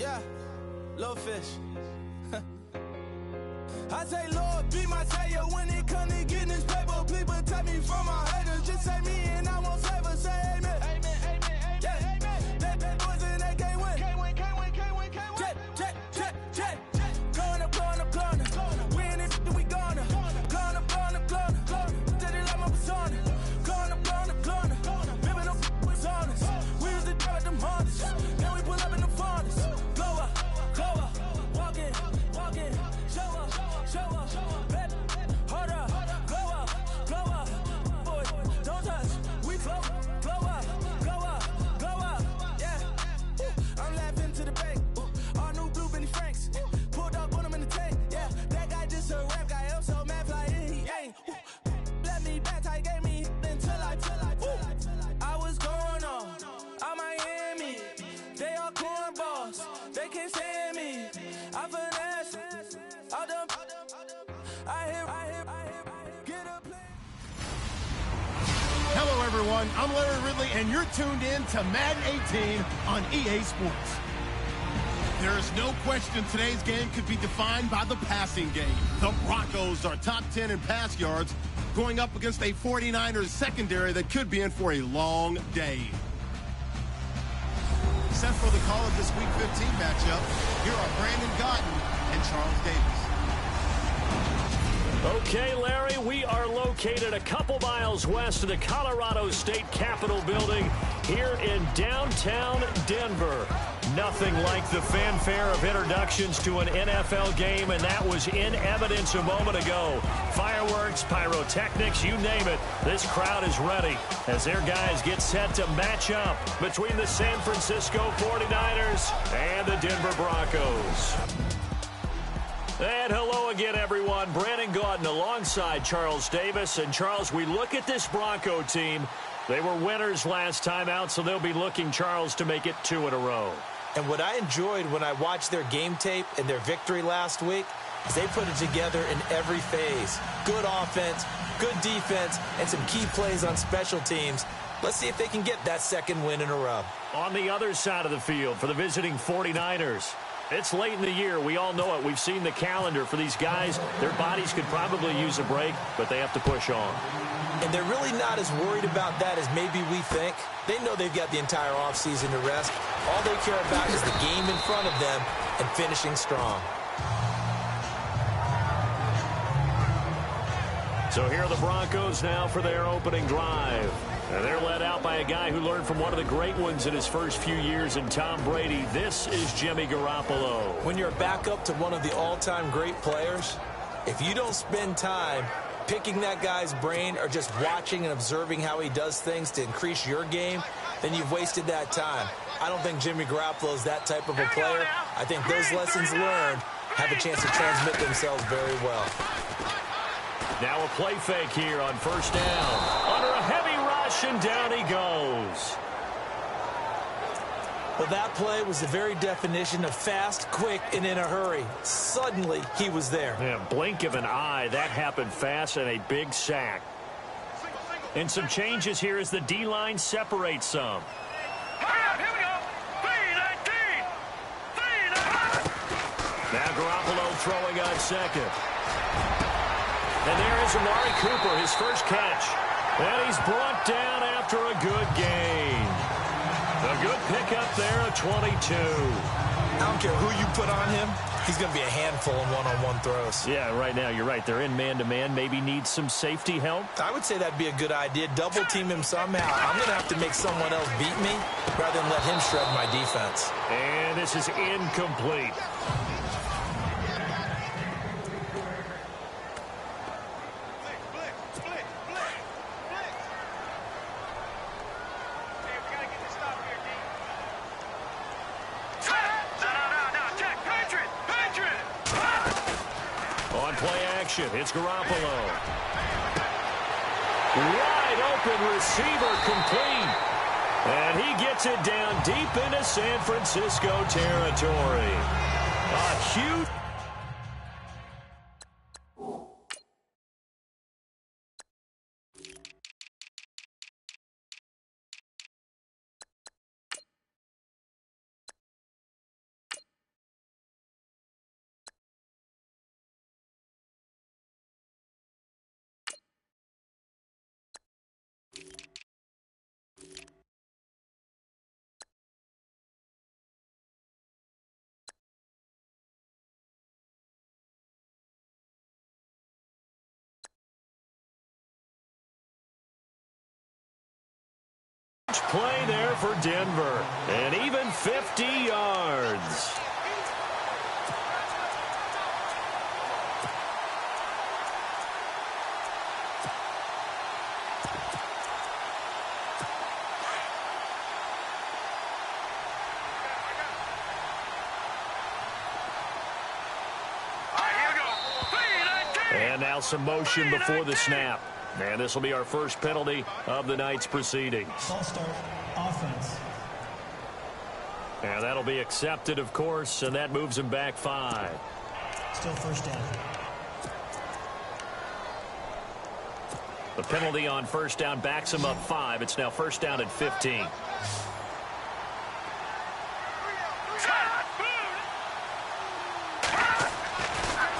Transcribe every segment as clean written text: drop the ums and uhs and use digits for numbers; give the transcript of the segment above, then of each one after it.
Yeah, little fish. I say, Lord, be my savior when it come to getting this paper. Please protect me from my haters. Just say me and I won't save her. Say amen. Amen, amen, amen, yeah. Amen. They boys and they can't win. Can't win, can't win, can't win, can't win. Check. Going up. We in this, we gonna. Going up. Did it like my persona. Going up. Ripping up was honest. We was the drug them hardest. Then we pull up in the furnace. Glow up. Walk in. Show up, baby, hold up, glow up, boy, don't touch, we glow up, yeah, I'm laughing to the bank, all new blue Benny Franks, pulled up on him in the tank, yeah, that guy just a rap guy, I'm so mad, fly in, he ain't, let me back, tight gave me, until I was going on Miami, they all cornballs, they can't stand me, I finesse, all them. Hello, everyone. I'm Larry Ridley, and you're tuned in to Madden 18 on EA Sports. There is no question today's game could be defined by the passing game. The Broncos are top 10 in pass yards, going up against a 49ers secondary that could be in for a long day. Set for the call of this Week 15 matchup, here are Brandon Gaudin and Charles Davis. Okay, Larry, we are located a couple miles west of the Colorado State Capitol building here in downtown Denver. Nothing like the fanfare of introductions to an NFL game, and that was in evidence a moment ago. Fireworks, pyrotechnics, you name it. This crowd is ready as their guys get set to match up between the San Francisco 49ers and the Denver Broncos. And hello again, everyone. Brandon Gaudin alongside Charles Davis. And, Charles, we look at this Bronco team. They were winners last time out, so they'll be looking, Charles, to make it 2 in a row. And what I enjoyed when I watched their game tape and their victory last week is they put it together in every phase. Good offense, good defense, and some key plays on special teams. Let's see if they can get that second win in a row. On the other side of the field for the visiting 49ers. It's late in the year. We all know it. We've seen the calendar for these guys. Their bodies could probably use a break, but they have to push on. And they're really not as worried about that as maybe we think. They know they've got the entire offseason to rest. All they care about is the game in front of them and finishing strong. So here are the Broncos now for their opening drive. And they're led out by a guy who learned from one of the great ones in his first few years in Tom Brady. This is Jimmy Garoppolo. When you're a backup to one of the all-time great players, if you don't spend time picking that guy's brain or just watching and observing how he does things to increase your game, then you've wasted that time. I don't think Jimmy Garoppolo is that type of a player. I think those lessons learned have a chance to transmit themselves very well. Now a play fake here on first down. Under a heavy rush, and down he goes. Well, that play was the very definition of fast, quick, and in a hurry. Suddenly, he was there. Yeah, blink of an eye. That happened fast, and a big sack. And some changes here as the D-line separates some. Here we go. 3-19. Now Garoppolo throwing on second. And there is Amari Cooper, his first catch. And he's brought down after a good gain. A good pickup there at 22. I don't care who you put on him. He's going to be a handful in one-on-one throws. Yeah, right now, you're right. They're in man-to-man. Maybe needs some safety help. I would say that'd be a good idea. Double team him somehow. I'm going to have to make someone else beat me rather than let him shred my defense. And this is incomplete. It's Garoppolo. Wide open receiver complete. And he gets it down deep into San Francisco territory. A huge... Play there for Denver. And even 50 yards. And now some motion before the snap. And this will be our first penalty of the night's proceedings. False start, offense. And that'll be accepted, of course, and that moves him back 5. Still first down. The penalty on first down backs him up 5. It's now first down at 15.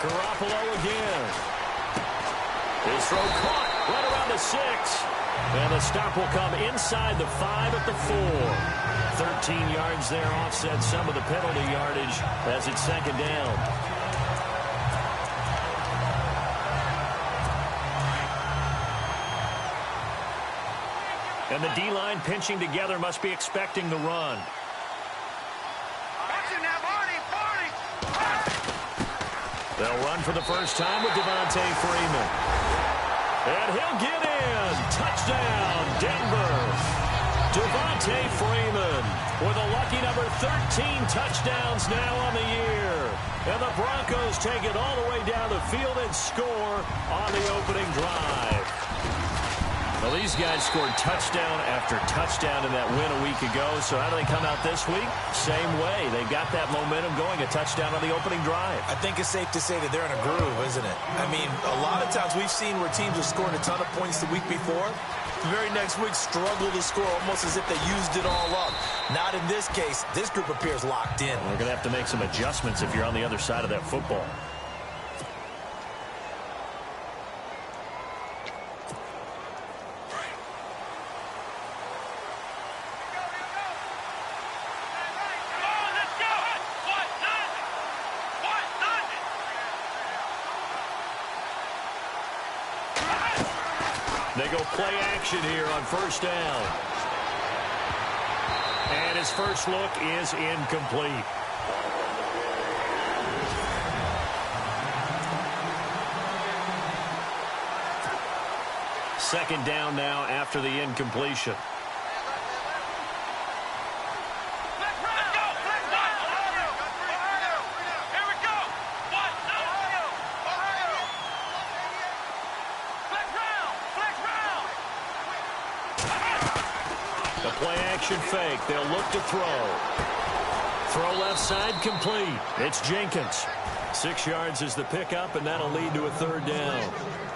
Garoppolo again. His throw caught right around the 6. And the stop will come inside the 5 at the 4. 13 yards there offset some of the penalty yardage as it's second down. And the D-line pinching together must be expecting the run. They'll run for the first time with Devontae Freeman. And he'll get in. Touchdown, Denver. Devontae Freeman with a lucky number 13 touchdowns now on the year. And the Broncos take it all the way down the field and score on the opening drive. Well, these guys scored touchdown after touchdown in that win a week ago. So how do they come out this week? Same way. They've got that momentum going, a touchdown on the opening drive. I think it's safe to say that they're in a groove, isn't it? I mean, a lot of times we've seen where teams have scored a ton of points the week before. The very next week struggle to score almost as if they used it all up. Not in this case. This group appears locked in. They're going to have to make some adjustments if you're on the other side of that football. They go play action here on first down. And his first look is incomplete. Second down now after the incompletion. Play-action fake. They'll look to throw. Throw left side complete. It's Jenkins. 6 yards is the pickup, and that'll lead to a third down.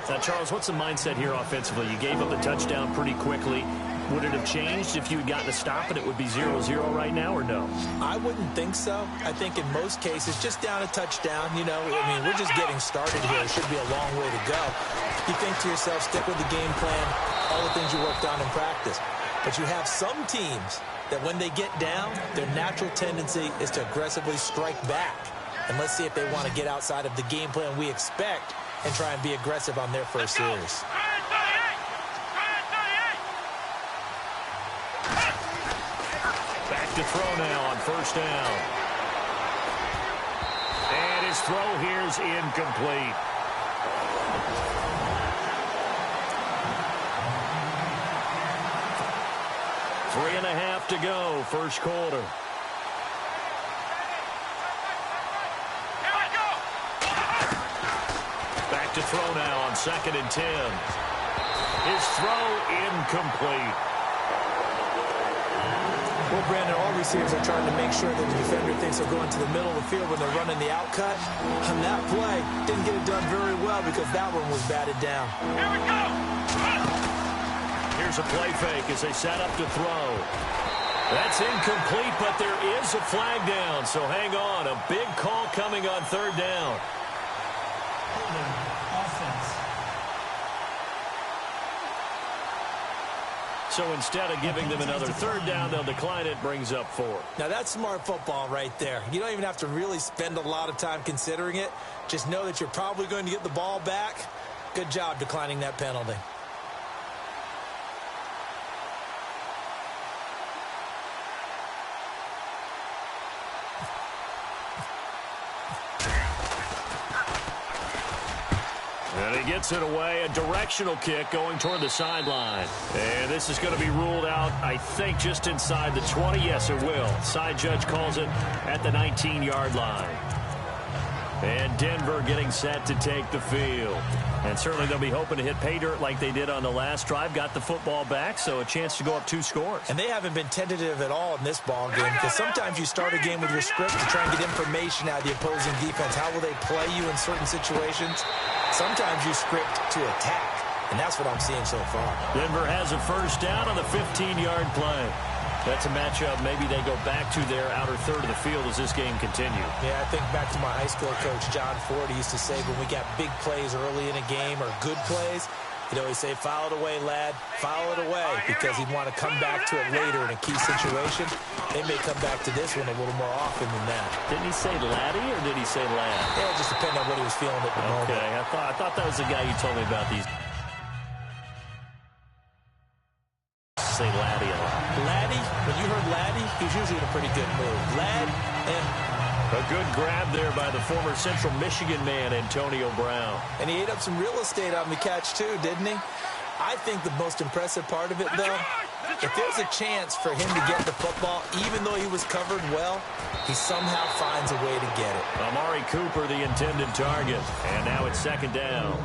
Now, Charles, what's the mindset here offensively? You gave up the touchdown pretty quickly. Would it have changed if you had gotten a stop and it would be 0-0 right now, or no? I wouldn't think so. I think in most cases, just down a touchdown, you know, I mean, we're just getting started here. It should be a long way to go. You think to yourself, stick with the game plan, all the things you worked on in practice. But you have some teams that when they get down, their natural tendency is to aggressively strike back. And let's see if they want to get outside of the game plan we expect and try and be aggressive on their first series. Back to throw now on first down. And his throw here is incomplete. Three and a half to go, first quarter. Back to throw now on 2nd and 10. His throw incomplete. Well, Brandon, all receivers are trying to make sure that the defender thinks they're going to the middle of the field when they're running the out cut. On that play, didn't get it done very well because that one was batted down. Here we go! Here's a play fake as they set up to throw. That's incomplete, but there is a flag down, so hang on. A big call coming on third down. Offense. So instead of giving them another third down, they'll decline it, brings up 4. Now, that's smart football right there. You don't even have to really spend a lot of time considering it. Just know that you're probably going to get the ball back. Good job declining that penalty. And he gets it away, a directional kick going toward the sideline. And this is going to be ruled out, I think, just inside the 20. Yes, it will. Side judge calls it at the 19-yard line. And Denver getting set to take the field. And certainly they'll be hoping to hit pay dirt like they did on the last drive. Got the football back, so a chance to go up 2 scores. And they haven't been tentative at all in this ball game, because sometimes you start a game with your script to try and get information out of the opposing defense. How will they play you in certain situations? Sometimes you script to attack, and that's what I'm seeing so far. Denver has a first down on the 15-yard play. That's a matchup maybe they go back to their outer third of the field as this game continues. Yeah, I think back to my high school coach, John Ford. He used to say when we got big plays early in a game or good plays, he'd always say, foul it away, lad, foul it away, because he'd want to come back to it later in a key situation. They may come back to this one a little more often than that. Didn't he say laddie or did he say lad? Yeah, it just depended on what he was feeling at the moment. Okay, I thought that was the guy you told me about these. Say laddie a lot. Laddie, when you heard Laddie, he was usually in a pretty good mood. Lad, a good grab there by the former Central Michigan man, Antonio Brown. And he ate up some real estate on the catch, too, didn't he? I think the most impressive part of it, though, if there's a chance for him to get the football, even though he was covered well, he somehow finds a way to get it. Amari Cooper, the intended target. And now it's second down.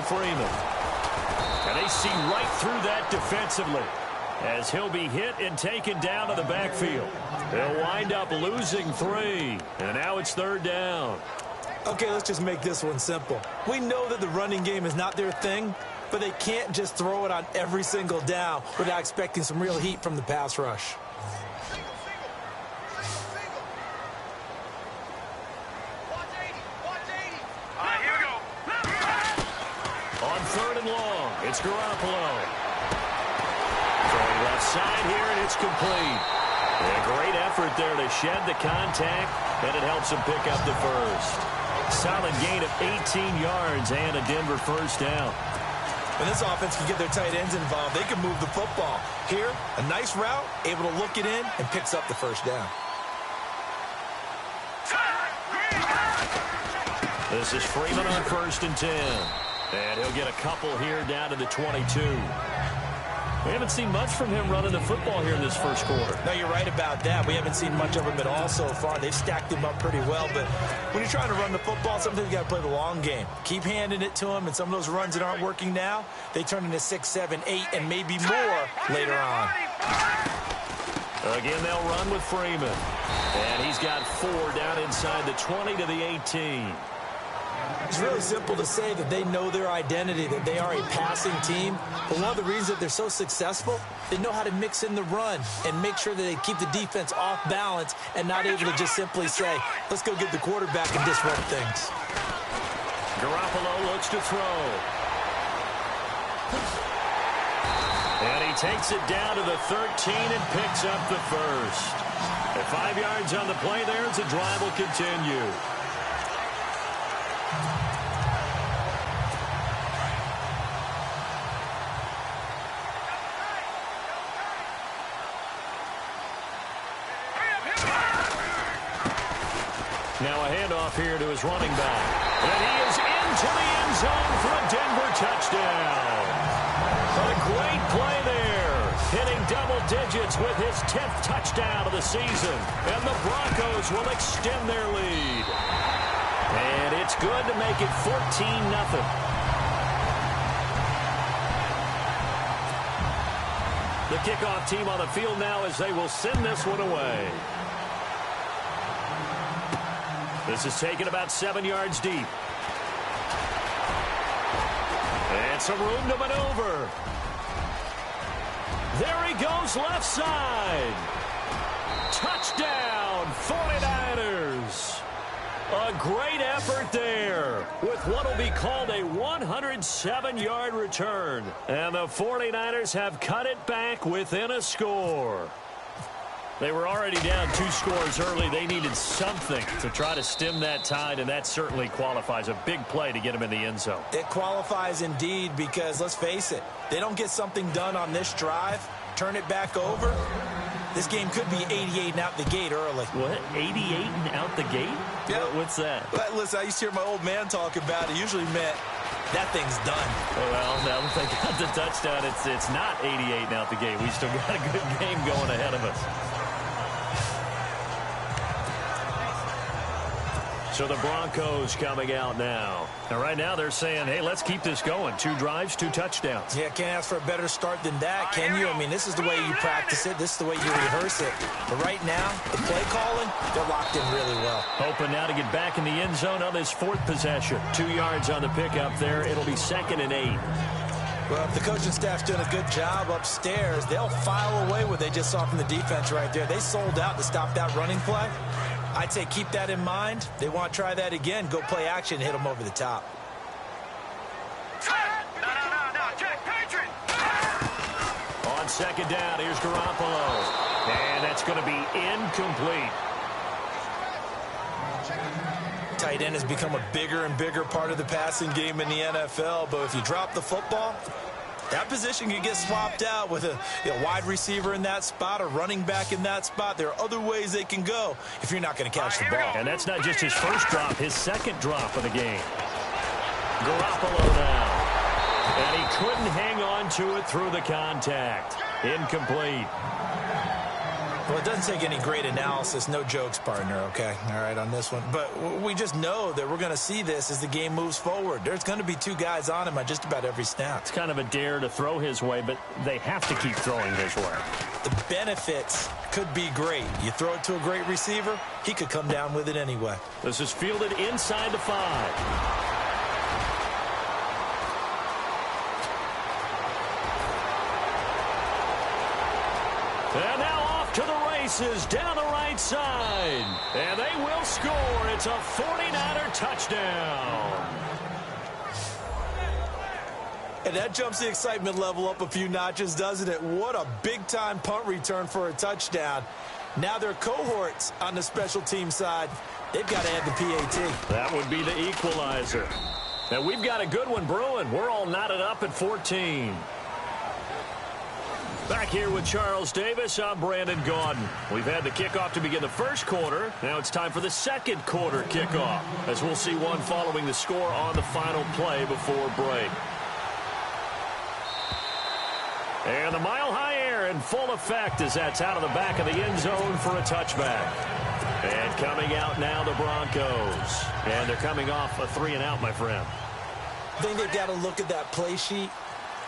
Freeman. And they see right through that defensively as he'll be hit and taken down to the backfield. They'll wind up losing 3. And now it's third down. Okay, let's just make this one simple. We know that the running game is not their thing, but they can't just throw it on every single down without expecting some real heat from the pass rush. It's Garoppolo. Throwing left side here, and it's complete. And a great effort there to shed the contact, and it helps him pick up the first. Solid gain of 18 yards and a Denver first down. When this offense can get their tight ends involved, they can move the football. Here, a nice route, able to look it in, and picks up the first down. This is Freeman on 1st and 10. And he'll get a couple here down to the 22. We haven't seen much from him running the football here in this first quarter. No, you're right about that. We haven't seen much of him at all so far. They've stacked him up pretty well. But when you're trying to run the football, sometimes you got to play the long game. Keep handing it to him, and some of those runs that aren't working now, they turn into 6, 7, 8, and maybe more later on. Again, they'll run with Freeman. And he's got 4 down inside the 20 to the 18. It's really simple to say that they know their identity, that they are a passing team. But one of the reasons that they're so successful, they know how to mix in the run and make sure that they keep the defense off balance and not able to just simply say, let's go get the quarterback and disrupt things. Garoppolo looks to throw. And he takes it down to the 13 and picks up the first. At 5 yards on the play there, as the drive will continue. Now a handoff here to his running back. And he is into the end zone for a Denver touchdown. But a great play there. Hitting double digits with his 10th touchdown of the season. And the Broncos will extend their lead. And it's good to make it 14-0. The kickoff team on the field now as they will send this one away. This is taken about 7 yards deep. And some room to maneuver. There he goes left side. Touchdown, 49ers. A great effort there with what will be called a 107-yard return. And the 49ers have cut it back within a score. They were already down 2 scores early. They needed something to try to stem that tide, and that certainly qualifies. A big play to get them in the end zone. It qualifies indeed because, let's face it, they don't get something done on this drive, turn it back over, this game could be 88 and out the gate early. What? 88 and out the gate? Yeah. What's that? But listen, I used to hear my old man talk about it. Usually meant that thing's done. Well, now that they got the touchdown, it's not 88 and out the gate. We still got a good game going ahead of us. So the Broncos coming out now. And right now they're saying, hey, let's keep this going. 2 drives, 2 touchdowns. Yeah, can't ask for a better start than that, can you? I mean, this is the way you practice it. This is the way you rehearse it. But right now, the play calling, they're locked in really well. Hoping now to get back in the end zone on this 4th possession. 2 yards on the pickup there. It'll be 2nd and 8. Well, if the coaching staff's doing a good job upstairs, they'll file away what they just saw from the defense right there. They sold out to stop that running play. I'd say keep that in mind. They want to try that again. Go play action and hit them over the top. No, check, Patriot. On 2nd down, here's Garoppolo. And that's going to be incomplete. Tight end has become a bigger and bigger part of the passing game in the NFL. But if you drop the football, that position can get swapped out with a wide receiver in that spot, a running back in that spot. There are other ways they can go if you're not going to catch the ball. And that's not just his first drop, his 2nd drop of the game. Garoppolo now. And he couldn't hang on to it through the contact. Incomplete. Well, it doesn't take any great analysis. No jokes, partner, okay? All right, on this one. But we just know that we're going to see this as the game moves forward. There's going to be 2 guys on him on just about every snap. It's kind of a dare to throw his way, but they have to keep throwing his way. The benefits could be great. You throw it to a great receiver, he could come down with it anyway. This is fielded inside the 5. And now off to the races down the right side. And they will score. It's a 49er touchdown. And that jumps the excitement level up a few notches, doesn't it? What a big-time punt return for a touchdown. Now their cohorts on the special team side, they've got to add the PAT. That would be the equalizer. And we've got a good one brewing. We're all knotted up at 14. Back here with Charles Davis, I'm Brandon Gaudin. We've had the kickoff to begin the 1st quarter. Now it's time for the 2nd quarter kickoff, as we'll see one following the score on the final play before break. And the mile-high air in full effect as that's out of the back of the end zone for a touchback. And coming out now, the Broncos. And they're coming off a 3-and-out, my friend. I think they've got to look at that play sheet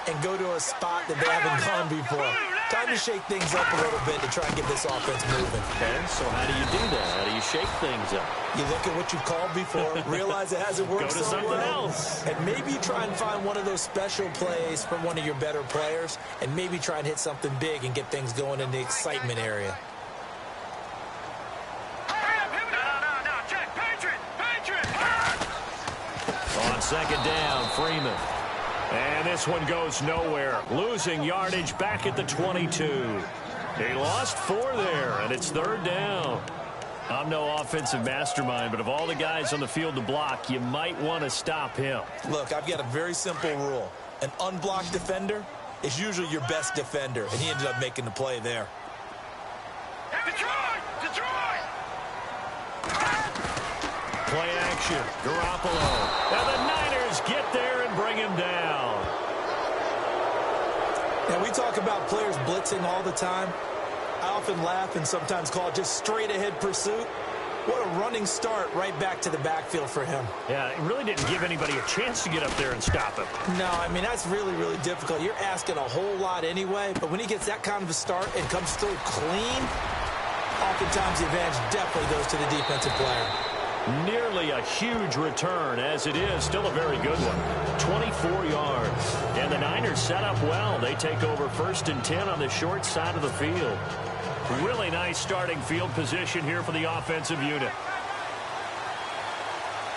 and go to a spot that they haven't gone before. Time to shake things up a little bit to try and get this offense moving. Okay, so how do you do that? How do you shake things up? You look at what you called before, realize it hasn't worked Go to so something well, else. and maybe try and find one of those special plays from one of your better players, and maybe try and hit something big and get things going in the excitement area. No, check, Patriot. On 2nd down, Freeman. And this one goes nowhere. Losing yardage back at the 22. He lost 4 there, and it's 3rd down. I'm no offensive mastermind, but of all the guys on the field to block, you might want to stop him. Look, I've got a very simple rule. An unblocked defender is usually your best defender, and he ended up making the play there. Detroit! Play action. Garoppolo. And the Niners get there and bring him down. Now, we talk about players blitzing all the time. I often laugh and sometimes call it just straight-ahead pursuit. What a running start right back to the backfield for him. Yeah, it really didn't give anybody a chance to get up there and stop him. No, I mean, that's really, really difficult. You're asking a whole lot anyway, but when he gets that kind of a start and comes through clean, oftentimes the advantage definitely goes to the defensive player. Nearly a huge return, as it is. Still a very good one. 24 yards. And the Niners set up well. They take over 1st and 10 on the short side of the field. Really nice starting field position here for the offensive unit.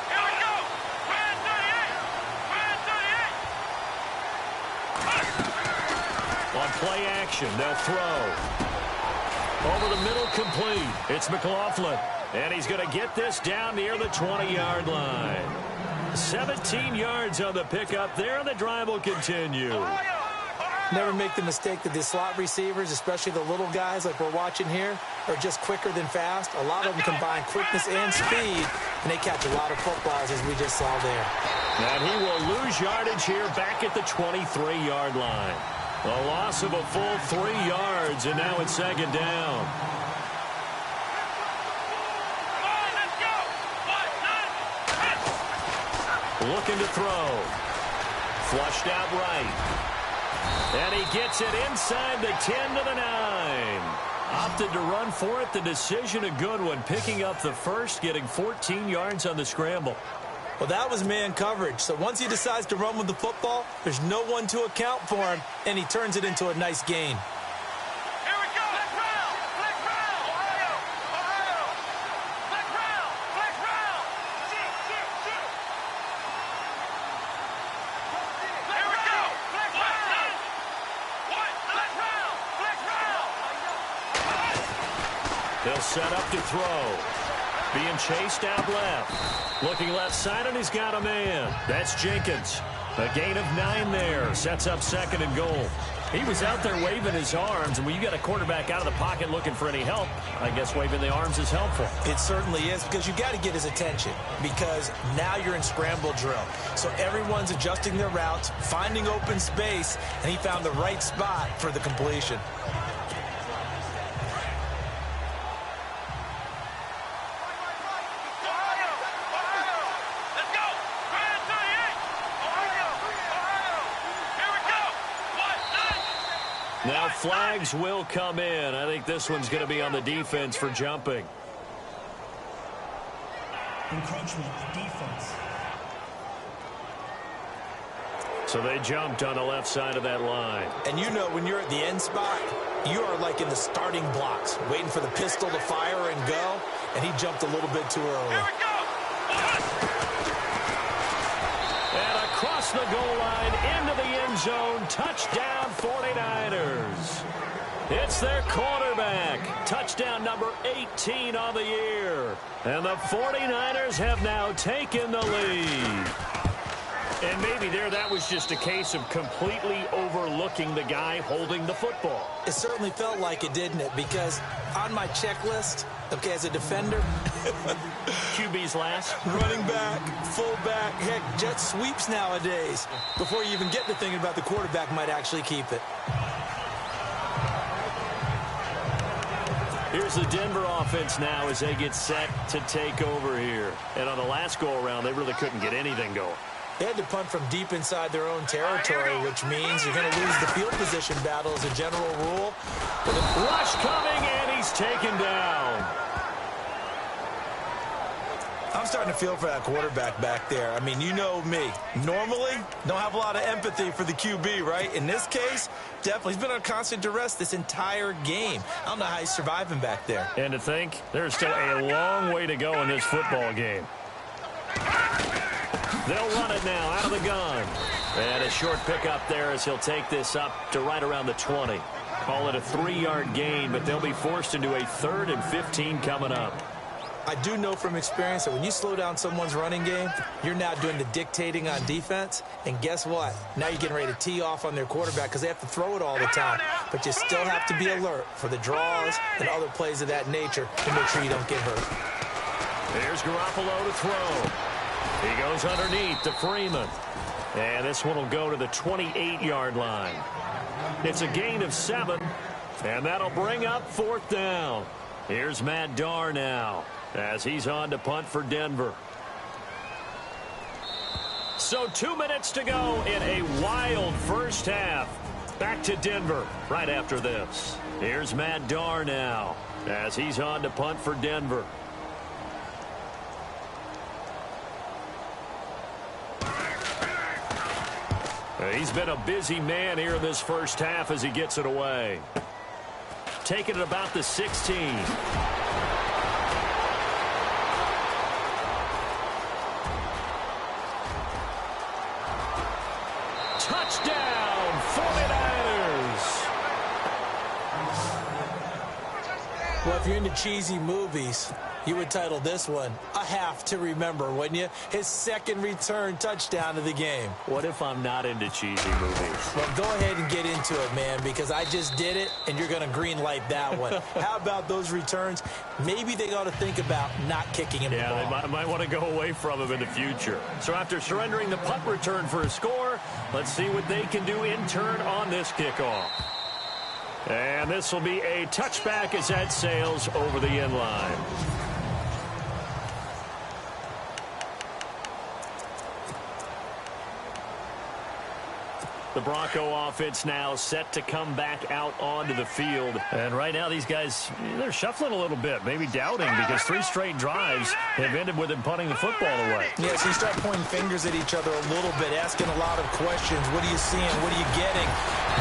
Here we go! Red 38! On play action, they'll throw. Over the middle, complete. It's McLaughlin. And he's going to get this down near the 20-yard line. 17 yards on the pickup there, and the drive will continue. Never make the mistake that the slot receivers, especially the little guys like we're watching here, are just quicker than fast. A lot of them combine quickness and speed, and they catch a lot of footballs, as we just saw there. And he will lose yardage here back at the 23-yard line. A loss of a full 3 yards, and now it's second down. Looking to throw. Flushed out right. And he gets it inside the 10 to the 9. Opted to run for it. The decision a good one. Picking up the first, getting 14 yards on the scramble. Well, that was man coverage. So once he decides to run with the football, there's no one to account for him, and he turns it into a nice gain. Here we go. Flex round. Flex round. Ohio. Ohio. Flex round. Flex round. Shoot. Here we go. Flex round. What? Flex round. Flex round. They'll set up to throw. Being chased out left. Looking left side, and he's got a man. That's Jenkins. A gain of 9 there. Sets up second and goal. He was out there waving his arms, and when you got a quarterback out of the pocket looking for any help, I guess waving the arms is helpful. It certainly is, because you got to get his attention, because now you're in scramble drill. So everyone's adjusting their routes, finding open space, and he found the right spot for the completion. Now flags will come in. I think this one's going to be on the defense for jumping. Encroachment, defense. So they jumped on the left side of that line. And you know, when you're at the end spot, you are like in the starting blocks, waiting for the pistol to fire and go, and he jumped a little bit too early. Here we go. And across the goal line, into the end zone, touchdown 49ers. It's their quarterback. Touchdown number 18 on the year. And the 49ers have now taken the lead. And maybe there that was just a case of completely overlooking the guy holding the football. It certainly felt like it, didn't it? Because on my checklist, okay, as a defender, QB's last. running back, fullback, heck, jet sweeps nowadays. Before you even get to thinking about the quarterback might actually keep it. Here's the Denver offense now as they get set to take over here. And on the last go-around, they really couldn't get anything going. They had to punt from deep inside their own territory, which means you're going to lose the field position battle as a general rule. Rush coming, and he's taken down. I'm starting to feel for that quarterback back there. I mean, you know me. Normally, don't have a lot of empathy for the QB, right? In this case, definitely. He's been on constant duress this entire game. I don't know how he's surviving back there. And to think, there's still a long way to go in this football game. They'll run it now out of the gun. And a short pickup there as he'll take this up to right around the 20. Call it a 3-yard gain, but they'll be forced into a 3rd and 15 coming up. I do know from experience that when you slow down someone's running game, you're now doing the dictating on defense. And guess what? Now you're getting ready to tee off on their quarterback because they have to throw it all the time. But you still have to be alert for the draws and other plays of that nature to make sure you don't get hurt. Here's Garoppolo to throw. He goes underneath to Freeman. And this one will go to the 28-yard line. It's a gain of 7, and that'll bring up 4th down. Here's Matt Darr now as he's on to punt for Denver. So 2 minutes to go in a wild first half. Back to Denver right after this. Here's Matt Darr now as he's on to punt for Denver. He's been a busy man here in this first half as he gets it away. Taking it about the 16. Touchdown, 49ers. If you're into cheesy movies, you would title this one A Half to Remember, wouldn't you? His second return touchdown of the game. What if I'm not into cheesy movies? Well, go ahead and get into it, man, because I just did it, and you're going to green light that one. How about those returns? Maybe they ought to think about not kicking him the ball. Yeah, they might want to go away from him in the future. So after surrendering the punt return for a score, let's see what they can do in turn on this kickoff. And this will be a touchback as that sails over the end line. The Bronco offense now set to come back out onto the field. And right now these guys, they're shuffling a little bit, maybe doubting, because 3 straight drives have ended with them punting the football away. Yeah, so you start pointing fingers at each other a little bit, asking a lot of questions. What are you seeing? What are you getting?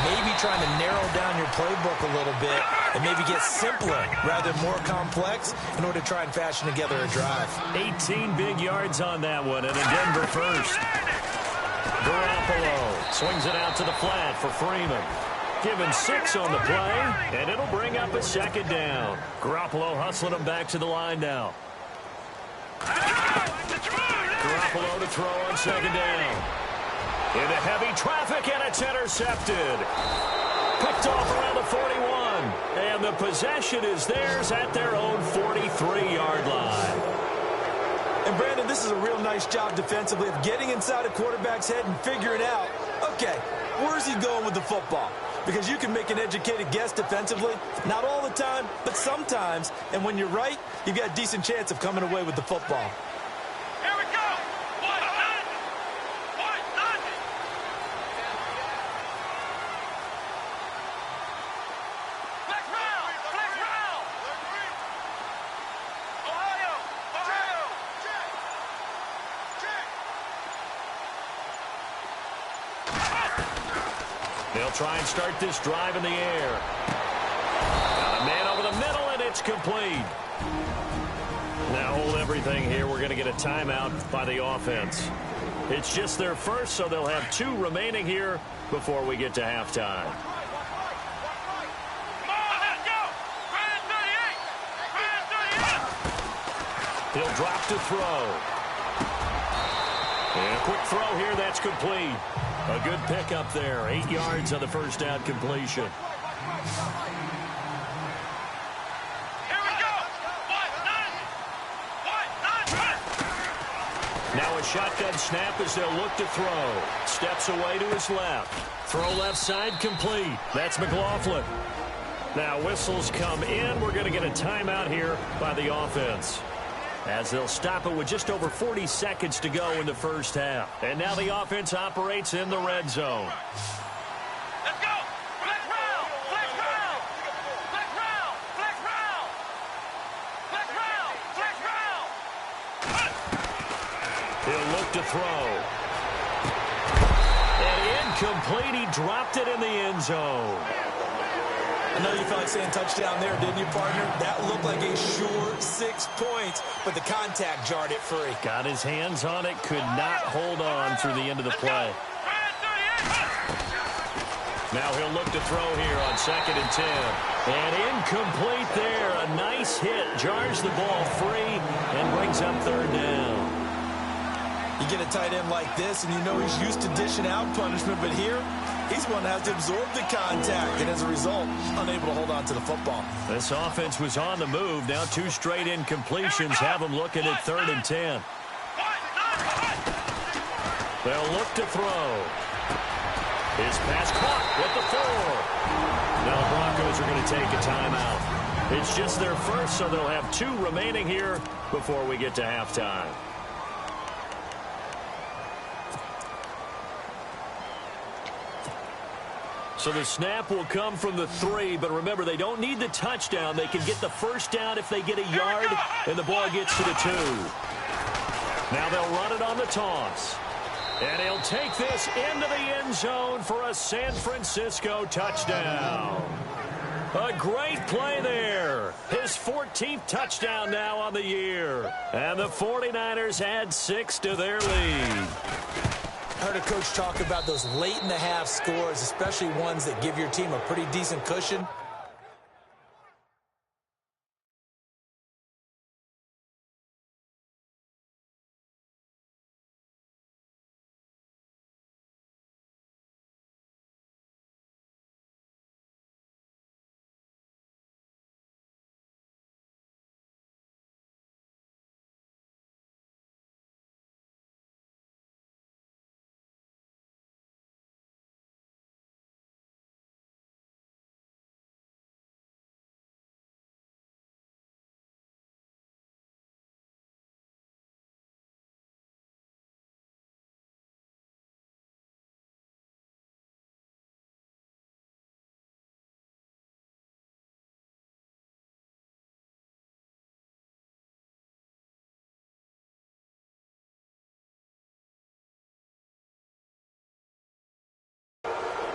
Maybe trying to narrow down your playbook a little bit and maybe get simpler rather than more complex in order to try and fashion together a drive. 18 big yards on that one, and a Denver first. Garoppolo swings it out to the flat for Freeman. Given 6 on the play, and it'll bring up a second down. Garoppolo hustling him back to the line now. Garoppolo to throw on second down. Into heavy traffic, and it's intercepted. Picked off around the 41. And the possession is theirs at their own 43-yard line. And, Brandon, this is a real nice job defensively of getting inside a quarterback's head and figuring out, okay, where's he going with the football? Because you can make an educated guess defensively, not all the time, but sometimes. And when you're right, you've got a decent chance of coming away with the football. Here we go. One, none. Flex round. Ohio. They'll try and start this drive in the air. Got a man over the middle, and it's complete. Now hold everything here. We're going to get a timeout by the offense. It's just their first, so they'll have 2 remaining here before we get to halftime. He'll drop to throw. And a quick throw here, that's complete. A good pickup there. 8 yards on the first down completion. Here we go. Now a shotgun snap as they'll look to throw. Steps away to his left. Throw left side complete. That's McLaughlin. Now whistles come in. We're going to get a timeout here by the offense, as they'll stop it with just over 40 seconds to go in the first half. And now the offense operates in the red zone. Let's go. Flex round. Flex round. Flex round. Flex round. Flex round. Flex round. He'll look to throw. And incomplete. He dropped it in the end zone. I know you felt like saying touchdown there, didn't you, partner? That looked like a sure 6 points, but the contact jarred it free. Got his hands on it, could not hold on through the end of the play. Now he'll look to throw here on 2nd and 10. And incomplete there. A nice hit. Jars the ball free and brings up 3rd down. You get a tight end like this, and you know he's used to dishing out punishment, but here, he's one that has to absorb the contact, and as a result, unable to hold on to the football. This offense was on the move. Now 2 straight incompletions have them looking at 3rd and 10. They'll look to throw. His pass caught with the 4. Now the Broncos are going to take a timeout. It's just their first, so they'll have 2 remaining here before we get to halftime. So the snap will come from the 3, but remember, they don't need the touchdown. They can get the first down if they get a yard, and the ball gets to the 2. Now they'll run it on the toss. And he'll take this into the end zone for a San Francisco touchdown. A great play there. His 14th touchdown now on the year. And the 49ers add 6 to their lead. I heard a coach talk about those late-in-the-half scores, especially ones that give your team a pretty decent cushion.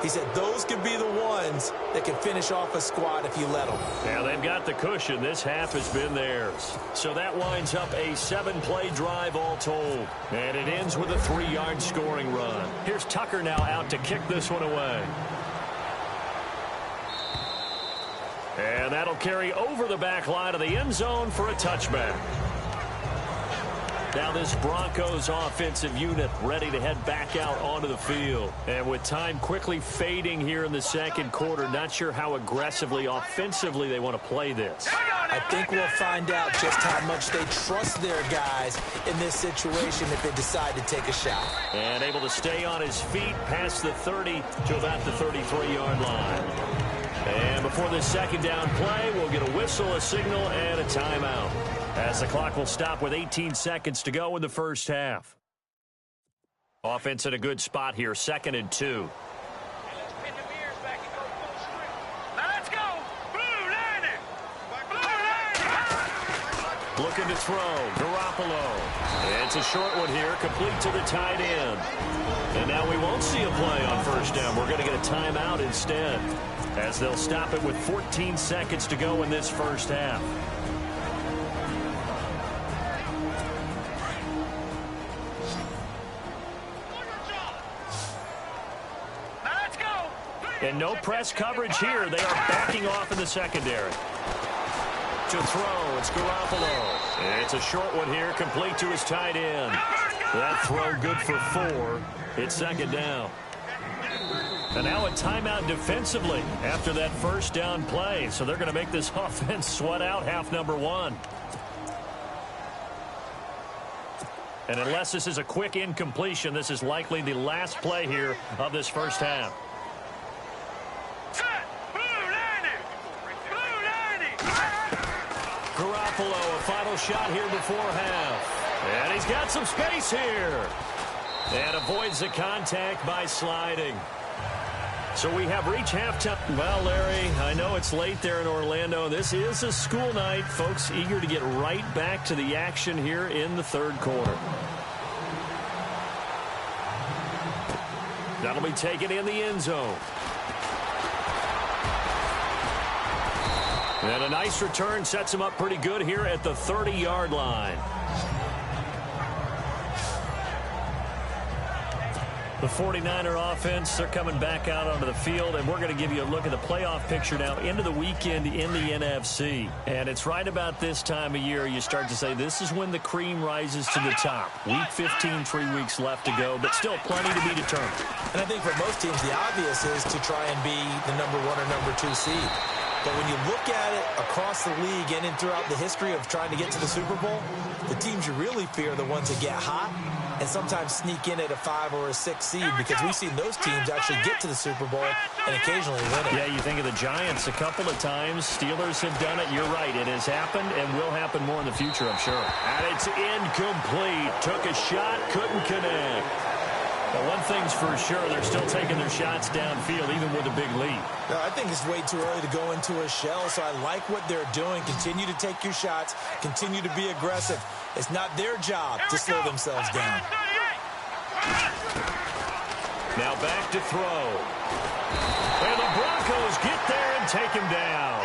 He said those could be the ones that can finish off a squad if you let them. Yeah, they've got the cushion. This half has been theirs. So that winds up a 7-play drive all told. And it ends with a 3-yard scoring run. Here's Tucker now out to kick this one away. And that'll carry over the back line of the end zone for a touchback. Now this Broncos offensive unit ready to head back out onto the field. And with time quickly fading here in the second quarter, not sure how aggressively, offensively they want to play this. I think we'll find out just how much they trust their guys in this situation if they decide to take a shot. And able to stay on his feet past the 30 to about the 33-yard line. And before this second down play, we'll get a whistle, a signal, and a timeout, as the clock will stop with 18 seconds to go in the first half. Offense in a good spot here, 2nd and 2. Let's go! Blue Lightning! Looking to throw, Garoppolo. It's a short one here, complete to the tight end. And now we won't see a play on first down. We're going to get a timeout instead, as they'll stop it with 14 seconds to go in this first half. And no press coverage here. They are backing off in the secondary. To throw, it's Garoppolo. And it's a short one here, complete to his tight end. That throw good for 4. It's 2nd down. And now a timeout defensively after that first down play. So they're going to make this offense sweat out half number 1. And unless this is a quick incompletion, this is likely the last play here of this first half. Garoppolo, a final shot here before half. And he's got some space here. And avoids the contact by sliding. So we have reached halftime. Well, Larry, I know it's late there in Orlando. This is a school night. Folks eager to get right back to the action here in the third quarter. That'll be taken in the end zone. And a nice return sets him up pretty good here at the 30-yard line. The 49er offense, they're coming back out onto the field, and we're going to give you a look at the playoff picture now into the weekend in the NFC. And it's right about this time of year you start to say this is when the cream rises to the top. Week 15, 3 weeks left to go, but still plenty to be determined. And I think for most teams, the obvious is to try and be the number 1 or number 2 seed. But when you look at it across the league and throughout the history of trying to get to the Super Bowl, the teams you really fear are the ones that get hot and sometimes sneak in at a 5 or a 6 seed, because we've seen those teams actually get to the Super Bowl and occasionally win it. Yeah, you think of the Giants a couple of times. Steelers have done it. You're right. It has happened and will happen more in the future, I'm sure. And it's incomplete. Took a shot, couldn't connect. But one thing's for sure, they're still taking their shots downfield, even with a big lead. No, I think it's way too early to go into a shell, so I like what they're doing. Continue to take your shots. Continue to be aggressive. It's not their job to slow themselves down. Now back to throw. And the Broncos get there and take him down.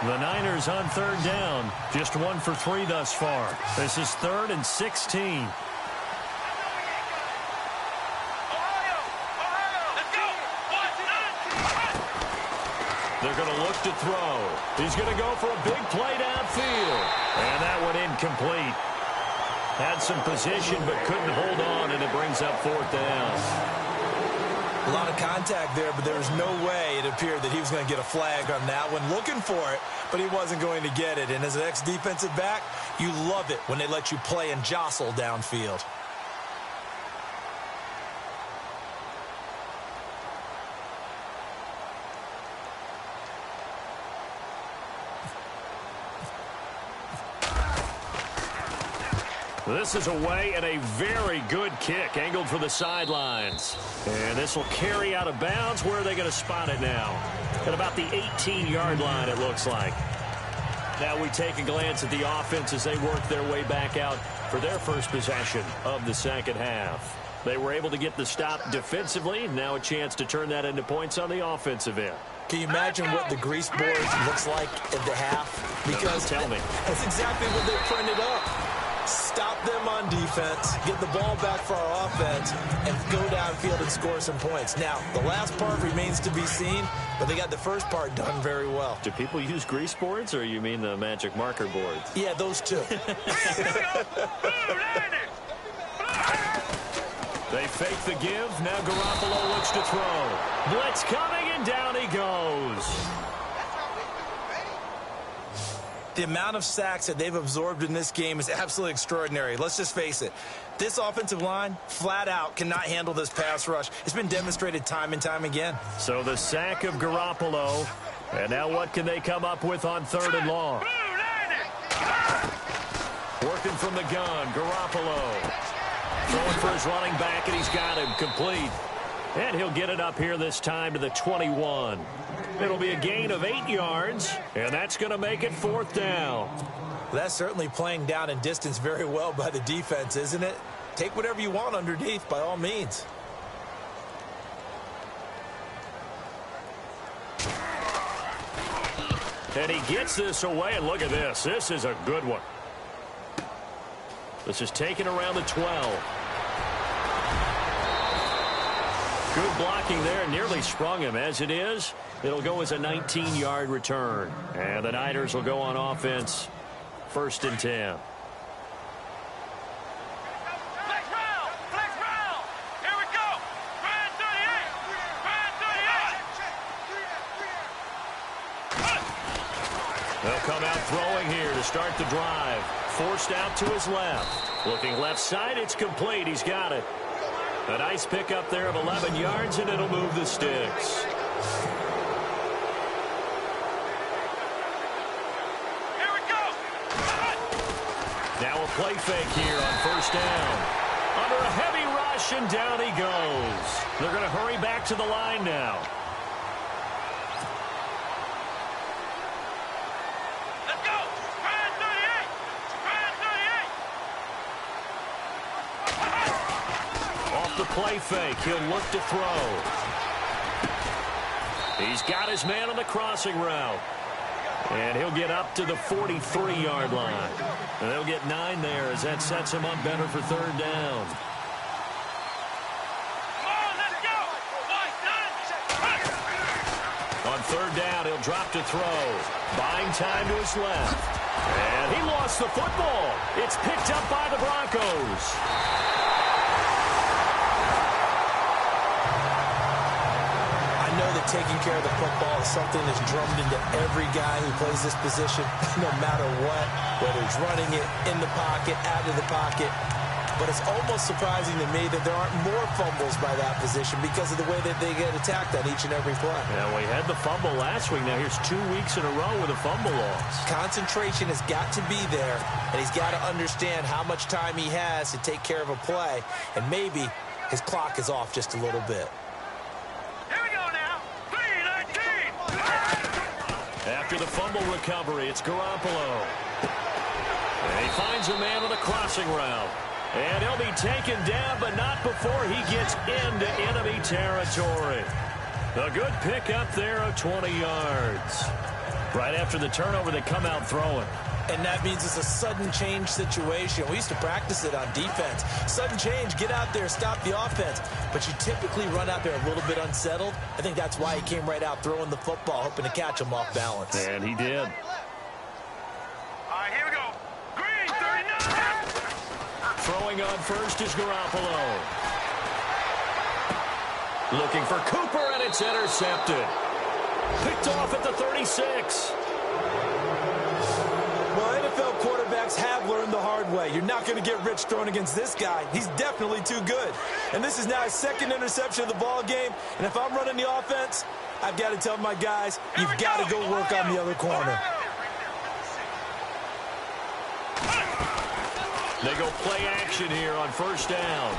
The Niners on 3rd down. Just 1 for 3 thus far. This is 3rd and 16. They're going to look to throw. He's going to go for a big play downfield. And that one incomplete. Had some position but couldn't hold on, and it brings up 4th down. A lot of contact there, but there was no way it appeared that he was going to get a flag on that one. Looking for it, but he wasn't going to get it. And as an ex-defensive back, you love it when they let you play and jostle downfield. This is away and a very good kick, angled for the sidelines. And this will carry out of bounds. Where are they going to spot it now? At about the 18-yard line, it looks like. Now we take a glance at the offense as they work their way back out for their first possession of the second half. They were able to get the stop defensively. Now a chance to turn that into points on the offensive end. Can you imagine what the grease board looks like at the half? Because tell me. That's exactly what they printed up. Stop them on defense, get the ball back for our offense, and go downfield and score some points. Now, the last part remains to be seen, but they got the first part done very well. Do people use grease boards, or you mean the magic marker boards? Yeah, those two. They fake the give. Now Garoppolo looks to throw. Blitz coming, and down he goes. The amount of sacks that they've absorbed in this game is absolutely extraordinary. Let's just face it. This offensive line, flat out, cannot handle this pass rush. It's been demonstrated time and time again. So the sack of Garoppolo. And now what can they come up with on 3rd and long? Working from the gun, Garoppolo. Throwing for his running back, and he's got him complete. And he'll get it up here this time to the 21. It'll be a gain of 8 yards, and that's going to make it 4th down. That's certainly playing down in distance very well by the defense, isn't it? Take whatever you want underneath, by all means. And he gets this away, and look at this. This is a good one. This is taken around the 12. Good blocking there, nearly sprung him. As it is, it'll go as a 19-yard return. And the Niners will go on offense, 1st and 10. Flex round! Flex round! Here we go! Brand 38! Brand 38! They'll come out throwing here to start the drive. Forced out to his left. Looking left side, it's complete. He's got it. A nice pickup there of 11 yards, and it'll move the sticks. Here we go! Now a play fake here on 1st down. Under a heavy rush, and down he goes. They're going to hurry back to the line now. Let's go! Brand 38! Brand 38! Off the play fake, he'll look to throw. He's got his man on the crossing route. And he'll get up to the 43-yard line. And they'll get 9 there as that sets him up better for 3rd down. Come on, let's go! On 3rd down, he'll drop to throw. Buying time to his left. And he lost the football. It's picked up by the Broncos. I know that taking care of the football is something that's drummed into every guy who plays this position, no matter what, whether he's running it, in the pocket, out of the pocket. But it's almost surprising to me that there aren't more fumbles by that position because of the way that they get attacked on each and every play. Yeah, we had the fumble last week. Now here's 2 weeks in a row with a fumble loss. Concentration has got to be there, and he's got to understand how much time he has to take care of a play, and maybe his clock is off just a little bit. Here we go now! 3-19! After the fumble recovery, it's Garoppolo. And he finds a man on the crossing route. And he'll be taken down, but not before he gets into enemy territory. A good pickup there of 20 yards. Right after the turnover, they come out throwing. And that means it's a sudden change situation. We used to practice it on defense. Sudden change, get out there, stop the offense. But you typically run out there a little bit unsettled. I think that's why he came right out throwing the football, hoping to catch him off balance. And he did. All right, here we go. Green, 39! Throwing on first is Garoppolo. Looking for Cooper, and it's intercepted. Picked off at the 36. Well, NFL quarterbacks have learned the hard way. You're not going to get rich throwing against this guy. He's definitely too good. And this is now his 2nd interception of the ball game. And if I'm running the offense, I've got to tell my guys, you've got to go work on the other corner. They go play action here on 1st down.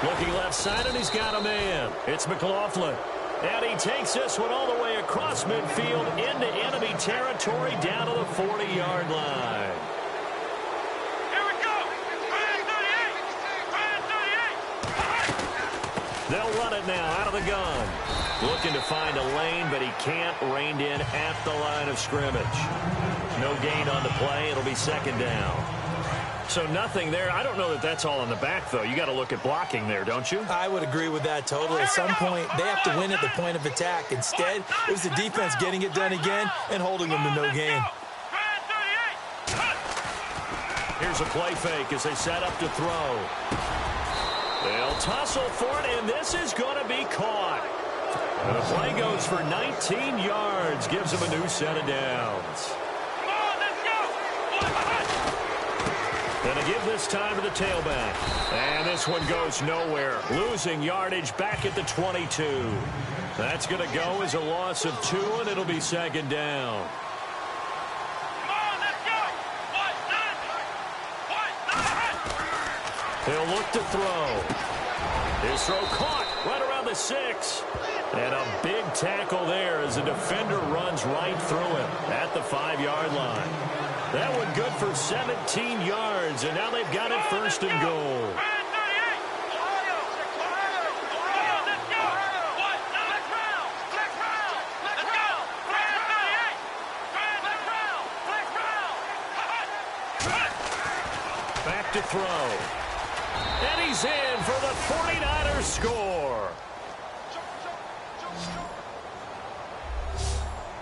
Looking left side, and he's got a man. It's McLaughlin. And he takes this one all the way across midfield into enemy territory down to the 40-yard line. Here we go! Brand 38! They'll run it now out of the gun. Looking to find a lane, but he can't. Reined in at the line of scrimmage. No gain on the play. It'll be second down. So nothing there. I don't know that that's all in the back, though. You got to look at blocking there, don't you? I would agree with that totally. At some point, they have to win at the point of attack. Instead, it was the defense getting it done again and holding them to no gain. Here's a play fake as they set up to throw. They'll tussle for it, and this is going to be caught. And the play goes for 19 yards, gives them a new set of downs. Going to give this time to the tailback. And this one goes nowhere. Losing yardage back at the 22. That's going to go as a loss of 2, and it'll be second down. He'll look to throw. His throw caught right around the 6. And a big tackle there as the defender runs right through him at the 5-yard line. That one good for 17 yards, and now they've got it first and goal. Back to throw. And he's in for the 49ers score.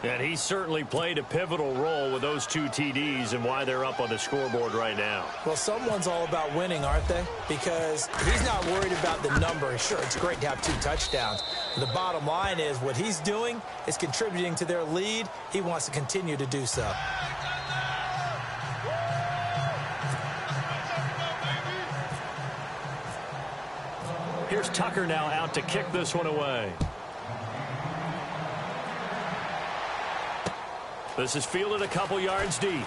And he certainly played a pivotal role with those 2 TDs and why they're up on the scoreboard right now. Well, someone's all about winning, aren't they? Because he's not worried about the number. Sure, it's great to have 2 touchdowns. The bottom line is what he's doing is contributing to their lead. He wants to continue to do so. Here's Tucker now out to kick this one away. This is fielded a couple yards deep.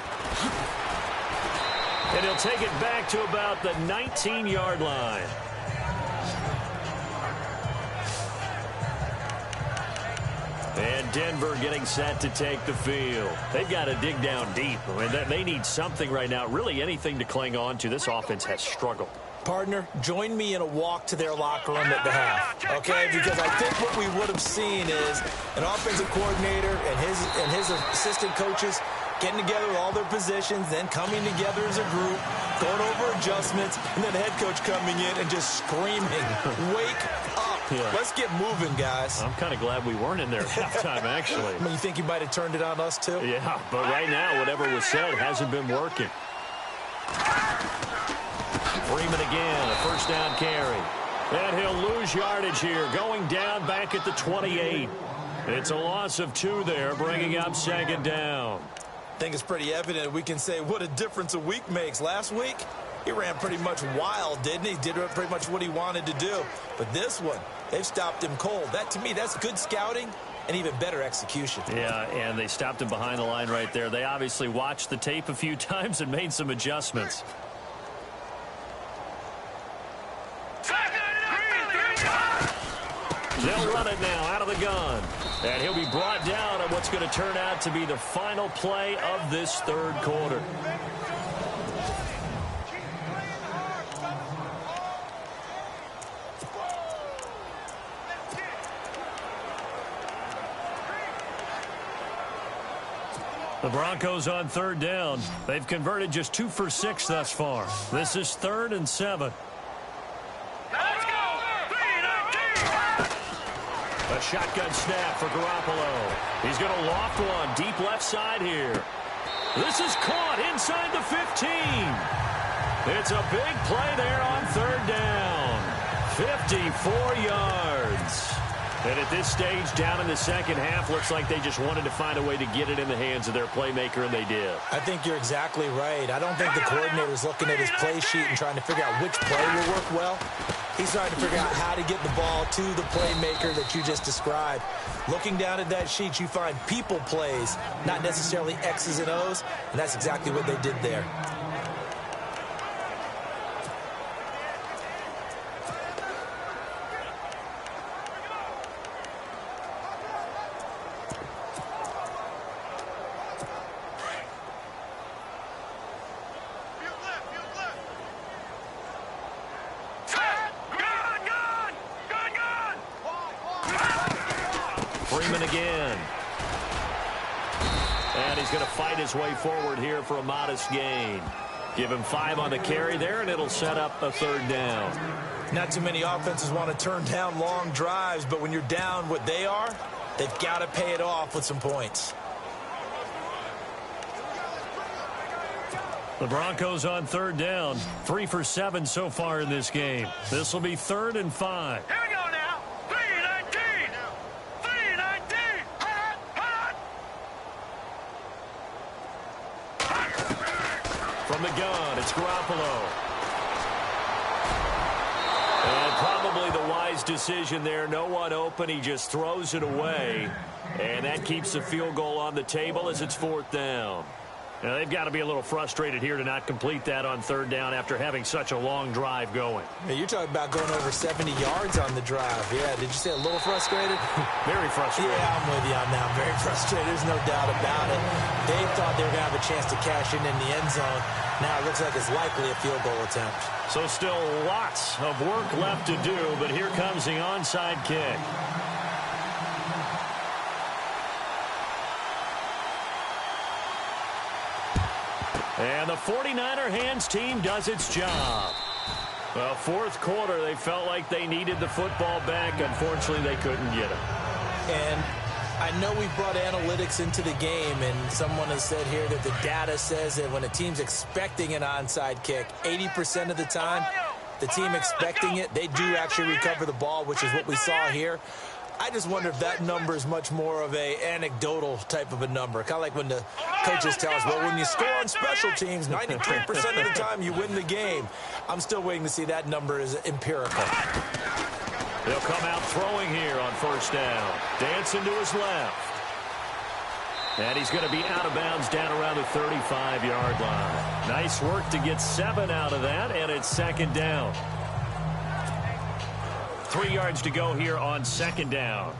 And he'll take it back to about the 19-yard line. And Denver getting set to take the field. They've got to dig down deep. I mean, they need something right now, really anything to cling on to. This offense has struggled. Partner, join me in a walk to their locker room at the half, okay? Because I think what we would have seen is an offensive coordinator and his assistant coaches getting together with all their positions, then coming together as a group, going over adjustments, and then the head coach coming in and just screaming, wake up. Yeah. Let's get moving, guys. I'm kind of glad we weren't in there at halftime, actually. I mean, you think you might have turned it on us, too? Yeah, but right now, whatever was said hasn't been working. Freeman again, a first down carry. And he'll lose yardage here, going down back at the 28. It's a loss of 2 there, bringing up second down. I think it's pretty evident we can say what a difference a week makes. Last week, he ran pretty much wild, didn't he? Did pretty much what he wanted to do. But this one, they've stopped him cold. That, to me, that's good scouting and even better execution. Yeah, and they stopped him behind the line right there. They obviously watched the tape a few times and made some adjustments. They'll run it now out of the gun. And he'll be brought down on what's going to turn out to be the final play of this third quarter. The Broncos on third down. They've converted just 2 for 6 thus far. This is 3rd and 7. A shotgun snap for Garoppolo. He's going to loft one deep left side here. This is caught inside the 15. It's a big play there on third down. 54 yards. And at this stage, down in the second half, looks like they just wanted to find a way to get it in the hands of their playmaker, and they did. I think you're exactly right. I don't think the coordinator's looking at his play sheet and trying to figure out which play will work well. He's trying to figure out how to get the ball to the playmaker that you just described. Looking down at that sheet, you find people plays, not necessarily X's and O's, and that's exactly what they did there. again. And he's going to fight his way forward here for a modest gain. Give him 5 on the carry there, and it'll set up a 3rd down. Not too many offenses want to turn down long drives, but when you're down what they are, they've got to pay it off with some points. The Broncos on 3rd down. 3 for 7 so far in this game. This will be 3rd and 5. Here we go now. 3-19. 3-19. From the gun, it's Garoppolo. And probably the wise decision there. No one open. He just throws it away. And that keeps the field goal on the table as it's 4th down. Now, they've got to be a little frustrated here to not complete that on 3rd down after having such a long drive going. Hey, you're talking about going over 70 yards on the drive. Yeah, did you say a little frustrated? Very frustrated. Yeah, I'm with you on that. Very frustrated. There's no doubt about it. They thought they were going to have a chance to cash in the end zone. Now it looks like it's likely a field goal attempt. So still lots of work left to do, but here comes the onside kick. And the 49er hands team does its job. Well, 4th quarter, they felt like they needed the football back. Unfortunately, they couldn't get it. And I know we brought analytics into the game, and someone has said here that the data says that when a team's expecting an onside kick, 80% of the time, the team expecting it, they do actually recover the ball, which is what we saw here. I just wonder if that number is much more of a anecdotal type of a number. Kind of like when the coaches tell us, well, when you score on special teams, 93% of the time you win the game. I'm still waiting to see that number is empirical. They'll come out throwing here on 1st down. Dancing to his left. And he's going to be out of bounds down around the 35-yard line. Nice work to get 7 out of that, and it's 2nd down. 3 yards to go here on 2nd down.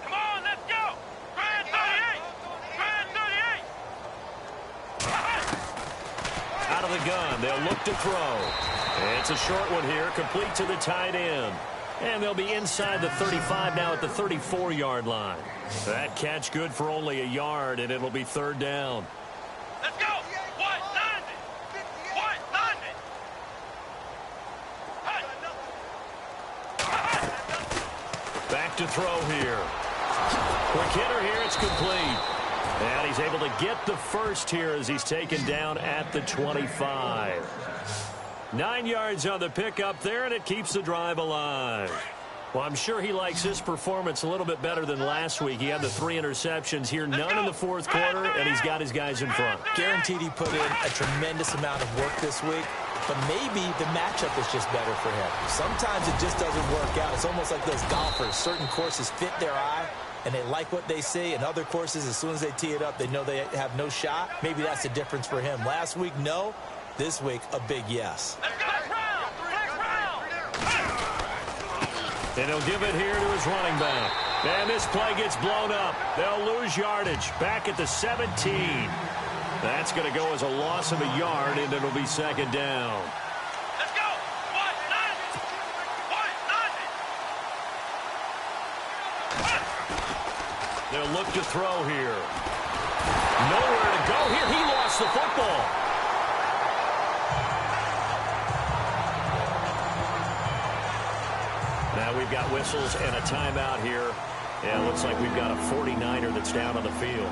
Come on, let's go. Grand 38. Grand 38. Out of the gun, they'll look to throw. It's a short one here, complete to the tight end. And they'll be inside the 35 now at the 34-yard line. That catch good for only a yard, and it'll be 3rd down. Let's go. 190. 190. Back to throw here. Quick hitter here, it's complete. And he's able to get the first here as he's taken down at the 25. 9 yards on the pickup there, and it keeps the drive alive. Well, I'm sure he likes his performance a little bit better than last week. He had the 3 interceptions here, none in the 4th quarter, and he's got his guys in front. Guaranteed he put in a tremendous amount of work this week, but maybe the matchup is just better for him. Sometimes it just doesn't work out. It's almost like those golfers. Certain courses fit their eye, and they like what they see, and other courses, as soon as they tee it up, they know they have no shot. Maybe that's the difference for him. Last week, no. This week, a big yes. And he'll give it here to his running back. And this play gets blown up. They'll lose yardage back at the 17. That's going to go as a loss of a yard, and it'll be 2nd down. Let's go. 190. 190. They'll look to throw here. Nowhere to go here. He lost the football. Now we've got whistles and a timeout here. And it looks like we've got a 49er that's down on the field.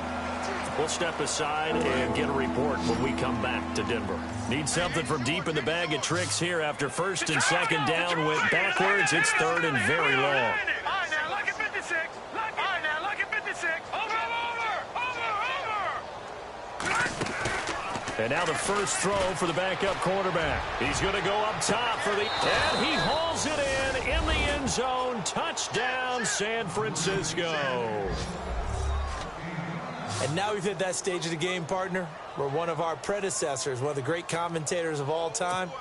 We'll step aside and get a report when we come back to Denver. Need something from deep in the bag of tricks here after 1st and 2nd down. Went backwards. It's 3rd and very long. All right, now, look at 56. All right, now, look at 56. Over. And now the first throw for the backup quarterback. He's going to go up top for the... And he hauls it in the end zone. Touchdown, San Francisco. And now we've hit that stage of the game, partner, where one of our predecessors, one of the great commentators of all time,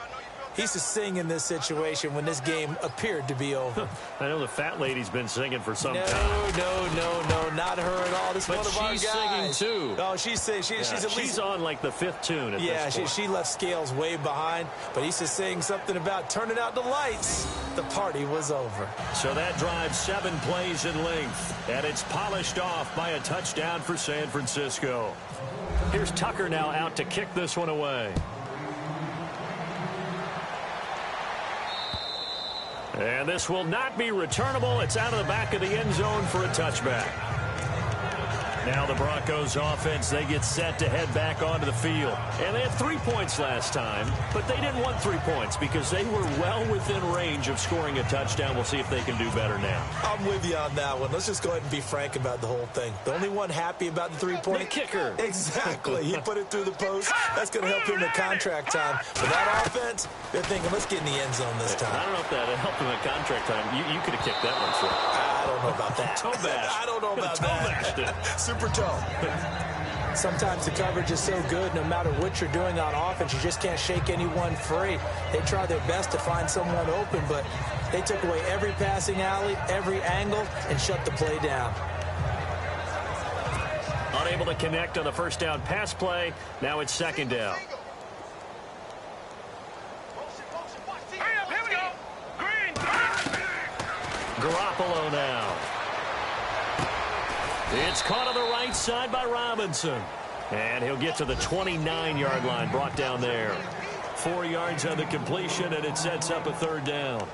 He's just singing in this situation when this game appeared to be over. I know the fat lady's been singing for some time. No, not her at all. This is one of our guys. She's singing too. Oh, she's at least... She's on like the 5th tune at this point. She left Scales way behind, but he's just saying something about turning out the lights. The party was over. So that drive 7 plays in length, and it's polished off by a touchdown for San Francisco. Here's Tucker now out to kick this one away. And this will not be returnable. It's out of the back of the end zone for a touchback. Now the Broncos offense, they get set to head back onto the field. And they had 3 points last time, but they didn't want 3 points because they were well within range of scoring a touchdown. We'll see if they can do better now. I'm with you on that one. Let's just go ahead and be frank about the whole thing. The only one happy about the 3-point... The kicker. Exactly. He put it through the post. That's going to help him in contract time. For that offense, they're thinking, let's get in the end zone this time. I don't know if that helped him in contract time. You could have kicked that one short. I don't know about that. Toe bash. I don't know about that. Super toe. Sometimes the coverage is so good, no matter what you're doing on offense, you just can't shake anyone free. They try their best to find someone open, but they took away every passing alley, every angle, and shut the play down. Unable to connect on the first down pass play. Now it's 2nd down. Here we go. Green. Garoppolo now. It's caught on the right side by Robinson. And he'll get to the 29-yard line, brought down there. 4 yards on the completion, and it sets up a 3rd down.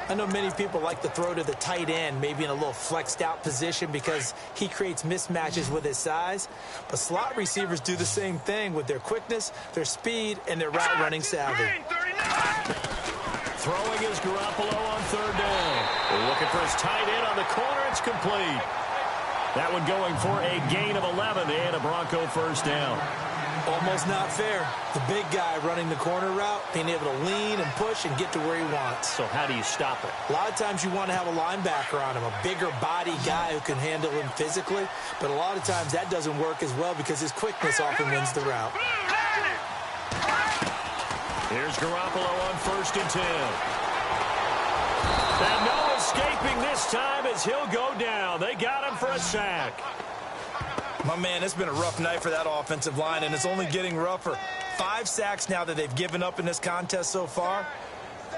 I know many people like to throw to the tight end, maybe in a little flexed out position because he creates mismatches with his size. But slot receivers do the same thing with their quickness, their speed, and their route running savvy. Throwing is Garoppolo on 3rd down. They're looking for his tight end on the corner. It's complete. That one going for a gain of 11 and a Bronco 1st down. Almost not fair. The big guy running the corner route, being able to lean and push and get to where he wants. So how do you stop it? A lot of times you want to have a linebacker on him, a bigger body guy who can handle him physically. But a lot of times that doesn't work as well because his quickness often wins the route. Here's Garoppolo on 1st and 10. And no escaping this time as he'll go down. They got him for a sack. My man, it's been a rough night for that offensive line, and it's only getting rougher. 5 sacks now that they've given up in this contest so far.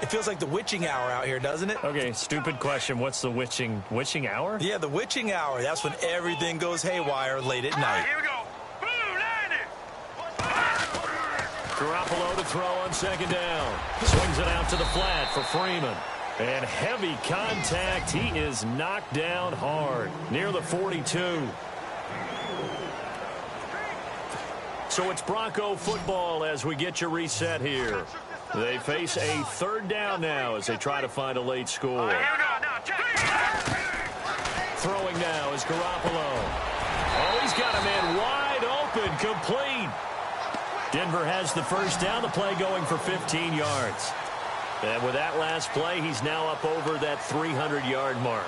It feels like the witching hour out here, doesn't it? Okay, stupid question. What's the witching hour? Yeah, the witching hour. That's when everything goes haywire late at night. Here we go. Garoppolo to throw on 2nd down. Swings it out to the flat for Freeman. And heavy contact. He is knocked down hard near the 42. So it's Bronco football as we get you reset here. They face a 3rd down now as they try to find a late score. Throwing now is Garoppolo. Oh, he's got a man wide open, complete. Denver has the 1st down, the play going for 15 yards. And with that last play, he's now up over that 300-yard mark.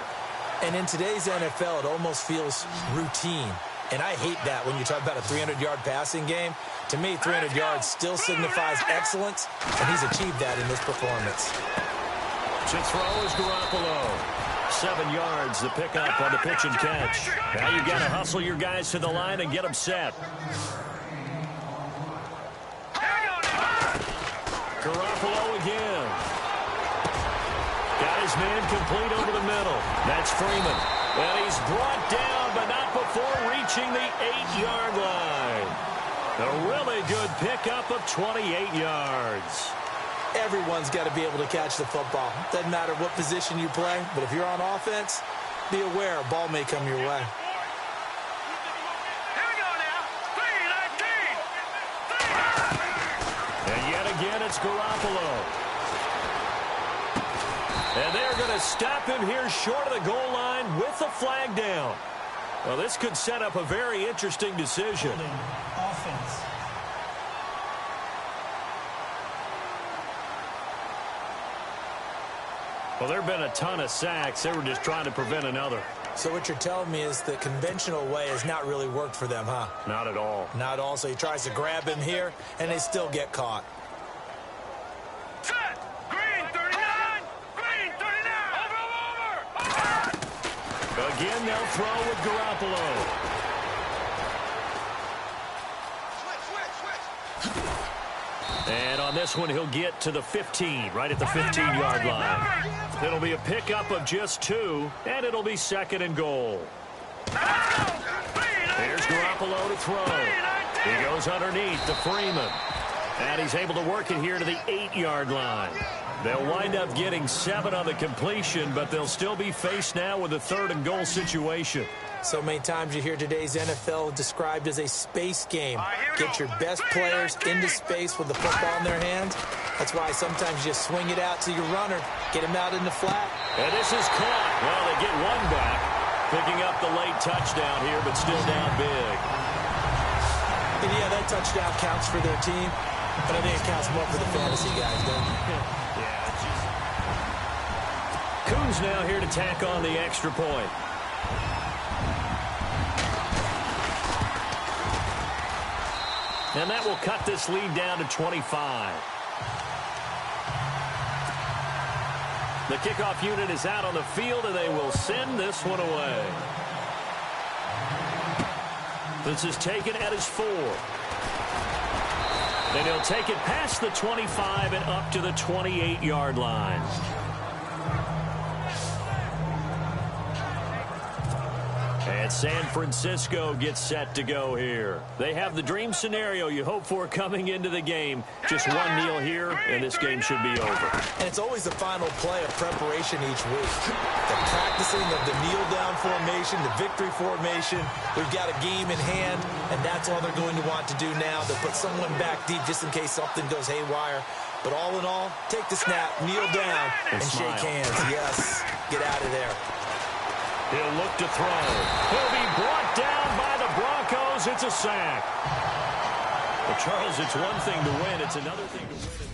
And in today's NFL, it almost feels routine. And I hate that when you talk about a 300-yard passing game. To me, 300 yards still signifies excellence, and he's achieved that in this performance. To throw is Garoppolo. 7 yards, the pickup on the pitch and catch. Now you've got to hustle your guys to the line and get them set. Garoppolo again. Got his man complete over the middle. That's Freeman. And he's brought down, but not before reaching the 8-yard line. A really good pickup of 28 yards. Everyone's got to be able to catch the football. Doesn't matter what position you play, but if you're on offense, be aware a ball may come your way. And yet again, it's Garoppolo. And they're going to stop him here short of the goal line with the flag down. Well, this could set up a very interesting decision. Offense. Well, there have been a ton of sacks. They were just trying to prevent another. So what you're telling me is the conventional way has not really worked for them, huh? Not at all. Not at all. So he tries to grab him here, and they still get caught. Set. Again, they'll throw with Garoppolo. And on this one, he'll get to the 15, right at the 15-yard line. It'll be a pickup of just 2, and it'll be 2nd and goal. Here's Garoppolo to throw. He goes underneath to Freeman. And he's able to work it here to the 8-yard line. They'll wind up getting 7 on the completion, but they'll still be faced now with a 3rd and goal situation. So many times you hear today's NFL described as a space game. Get your best players into space with the football in their hands. That's why sometimes you just swing it out to your runner, get him out in the flat. And this is caught. Well, they get one back, picking up the late touchdown here, but still down big. And yeah, that touchdown counts for their team, but I think it counts more for the fantasy guys, don't it? Coons now here to tack on the extra point. And that will cut this lead down to 25. The kickoff unit is out on the field, and they will send this one away. This is taken at his 4. And he'll take it past the 25 and up to the 28-yard line. And San Francisco gets set to go here. They have the dream scenario you hope for coming into the game. Just one kneel here, and this game should be over. And it's always the final play of preparation each week. The practicing of the kneel-down formation, the victory formation. We've got a game in hand, and that's all they're going to want to do now, to put someone back deep just in case something goes haywire. But all in all, take the snap, kneel down, and shake hands. Yes, get out of there. He'll look to throw. He'll be brought down by the Broncos. It's a sack. Well, Charles, it's one thing to win. It's another thing to win it.